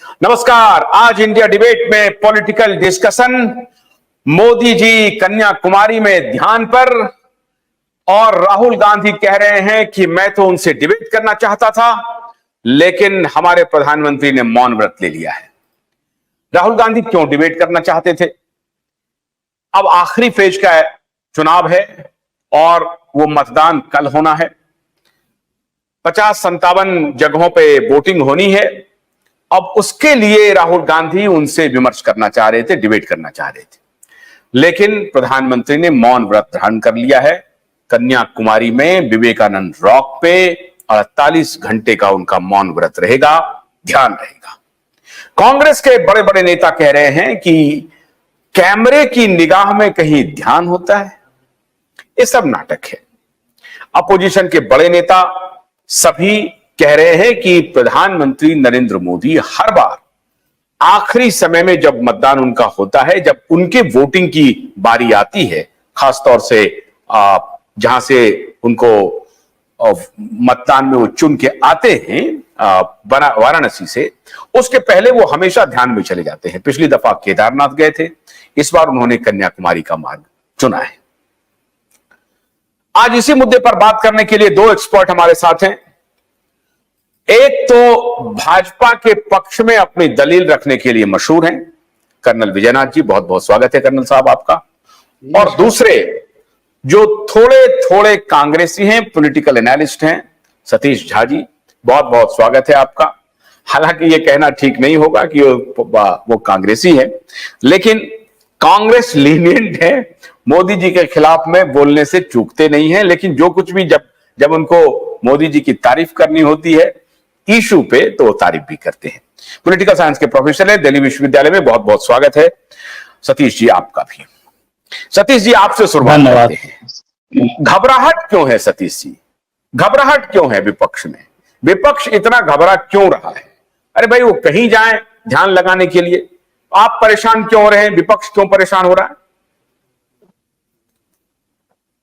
नमस्कार। आज India debate में पॉलिटिकल डिस्कशन, मोदी जी कन्याकुमारी में ध्यान पर, और राहुल गांधी कह रहे हैं कि मैं तो उनसे डिबेट करना चाहता था लेकिन हमारे प्रधानमंत्री ने मौन व्रत ले लिया है। राहुल गांधी क्यों डिबेट करना चाहते थे? अब आखिरी फेज का चुनाव है और वो मतदान कल होना है। 50-57 जगहों पे वोटिंग होनी है। अब उसके लिए राहुल गांधी उनसे विमर्श करना चाह रहे थे, डिबेट करना चाह रहे थे, लेकिन प्रधानमंत्री ने मौन व्रत धारण कर लिया है। कन्याकुमारी में विवेकानंद रॉक पे 48 घंटे का उनका मौन व्रत रहेगा, ध्यान रहेगा। कांग्रेस के बड़े बड़े नेता कह रहे हैं कि कैमरे की निगाह में कहीं ध्यान होता है, ये सब नाटक है। अपोजिशन के बड़े नेता सभी कह रहे हैं कि प्रधानमंत्री नरेंद्र मोदी हर बार आखिरी समय में जब मतदान उनका होता है, जब उनके वोटिंग की बारी आती है, खासतौर से जहां से उनको मतदान में वो चुन के आते हैं वाराणसी से, उसके पहले वो हमेशा ध्यान में चले जाते हैं। पिछली दफा केदारनाथ गए थे, इस बार उन्होंने कन्याकुमारी का मार्ग चुना है। आज इसी मुद्दे पर बात करने के लिए दो एक्सपर्ट हमारे साथ हैं। एक तो भाजपा के पक्ष में अपनी दलील रखने के लिए मशहूर हैं, कर्नल विजयनाथ जी, बहुत बहुत स्वागत है कर्नल साहब आपका। और दूसरे जो थोड़े थोड़े कांग्रेसी हैं, पॉलिटिकल एनालिस्ट हैं, सतीश झा जी, बहुत बहुत स्वागत है आपका। हालांकि यह कहना ठीक नहीं होगा कि वो कांग्रेसी है, लेकिन कांग्रेस लीनियंट है, मोदी जी के खिलाफ में बोलने से चूकते नहीं है, लेकिन जो कुछ भी जब उनको मोदी जी की तारीफ करनी होती है इशू पे, तो वो तारीफ भी करते हैं। पॉलिटिकल साइंस के प्रोफेसर है दिल्ली विश्वविद्यालय में, बहुत बहुत स्वागत है सतीश जी आपका भी। सतीश जी, आपसे शुरुआत करते हैं। घबराहट क्यों है सतीश जी? घबराहट क्यों है विपक्ष में? विपक्ष इतना घबरा क्यों रहा है? अरे भाई, वो कहीं जाए ध्यान लगाने के लिए, आप परेशान क्यों हो रहे हैं? विपक्ष क्यों परेशान हो रहा है?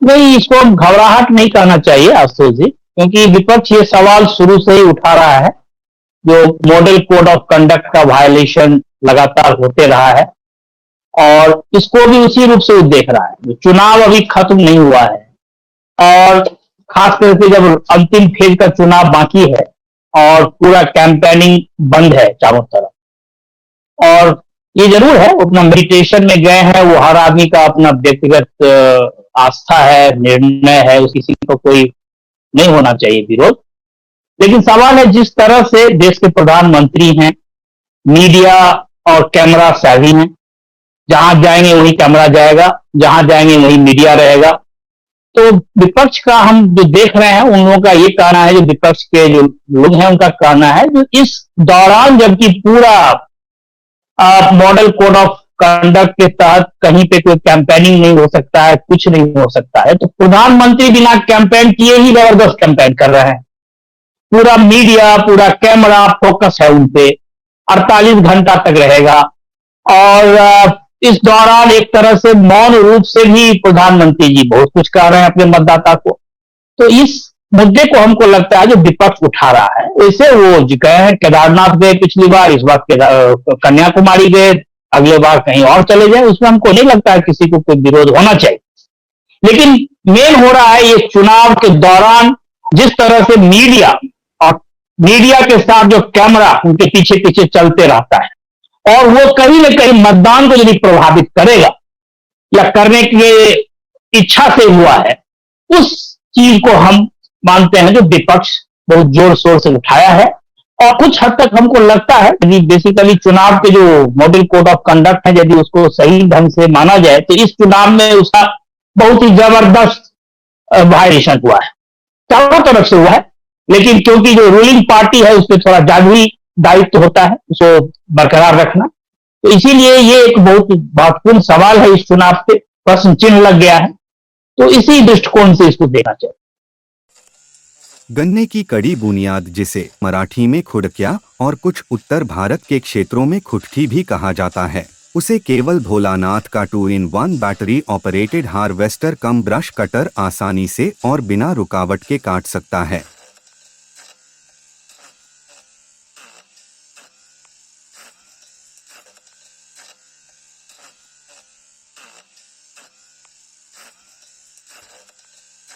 नहीं, इसको घबराहट नहीं कहना चाहिए आशुतोष जी, क्योंकि विपक्ष ये सवाल शुरू से ही उठा रहा है। जो मॉडल कोड ऑफ कंडक्ट का वायलेशन लगातार होते रहा है और इसको भी उसी रूप से देख रहा है। चुनाव अभी खत्म नहीं हुआ है और खास करके जब अंतिम फेज का चुनाव बाकी है और पूरा कैंपेनिंग बंद है चारों तरफ, और ये जरूर है अपना मेडिटेशन में गए हैं, वो हर आदमी का अपना व्यक्तिगत आस्था है, निर्णय है, किसी को कोई नहीं होना चाहिए विरोध। लेकिन सवाल है, जिस तरह से देश के प्रधानमंत्री हैं, मीडिया और कैमरा savvy हैं, जहां जाएंगे वही कैमरा जाएगा, जहां जाएंगे वही मीडिया रहेगा। तो विपक्ष का हम जो देख रहे हैं, उन लोगों का ये कहना है, जो विपक्ष के जो लोग हैं उनका कहना है, जो इस दौरान जबकि पूरा मॉडल कोड ऑफ कंडक्ट के तहत कहीं पे कोई कैंपेनिंग नहीं हो सकता है, कुछ नहीं हो सकता है, तो प्रधानमंत्री बिना कैंपेन किए ही जबरदस्त कैंपेन कर रहे हैं। पूरा मीडिया, पूरा कैमरा फोकस है उन पे, 48 घंटा तक रहेगा। और इस दौरान एक तरह से मौन रूप से भी प्रधानमंत्री जी बहुत कुछ कह रहे हैं अपने मतदाता को। तो इस मुद्दे को हमको लगता है जो विपक्ष उठा रहा है, वैसे वो गए हैं, केदारनाथ गए पिछली बार, इस बार कन्याकुमारी गए, अगले बार कहीं और चले जाए, उसमें हमको नहीं लगता है किसी को कोई विरोध होना चाहिए। लेकिन मेन हो रहा है ये चुनाव के दौरान जिस तरह से मीडिया और मीडिया के साथ जो कैमरा उनके पीछे पीछे चलते रहता है, और वो कहीं न कहीं मतदान को यदि प्रभावित करेगा या करने की इच्छा से हुआ है, उस चीज को हम मानते हैं जो विपक्ष बहुत जोर शोर से उठाया है। और कुछ हद तक हमको लगता है कि बेसिकली चुनाव के जो मॉडल कोड ऑफ कंडक्ट है, यदि उसको सही ढंग से माना जाए तो इस चुनाव में उसका बहुत ही जबरदस्त वायलेशन हुआ है, चारों तरफ से हुआ है। लेकिन क्योंकि जो रूलिंग पार्टी है उस पर थोड़ा ज्यादा ही दायित्व होता है उसको बरकरार रखना, तो इसीलिए ये एक बहुत महत्वपूर्ण सवाल है। इस चुनाव पे प्रश्न चिन्ह लग गया है, तो इसी दृष्टिकोण से इसको देखना चाहिए। गन्ने की कड़ी बुनियाद, जिसे मराठी में खुड़किया और कुछ उत्तर भारत के क्षेत्रों में खुटकी भी कहा जाता है, उसे केवल भोलानाथ का 2-in-1 बैटरी ऑपरेटेड हार्वेस्टर कम ब्रश कटर आसानी से और बिना रुकावट के काट सकता है।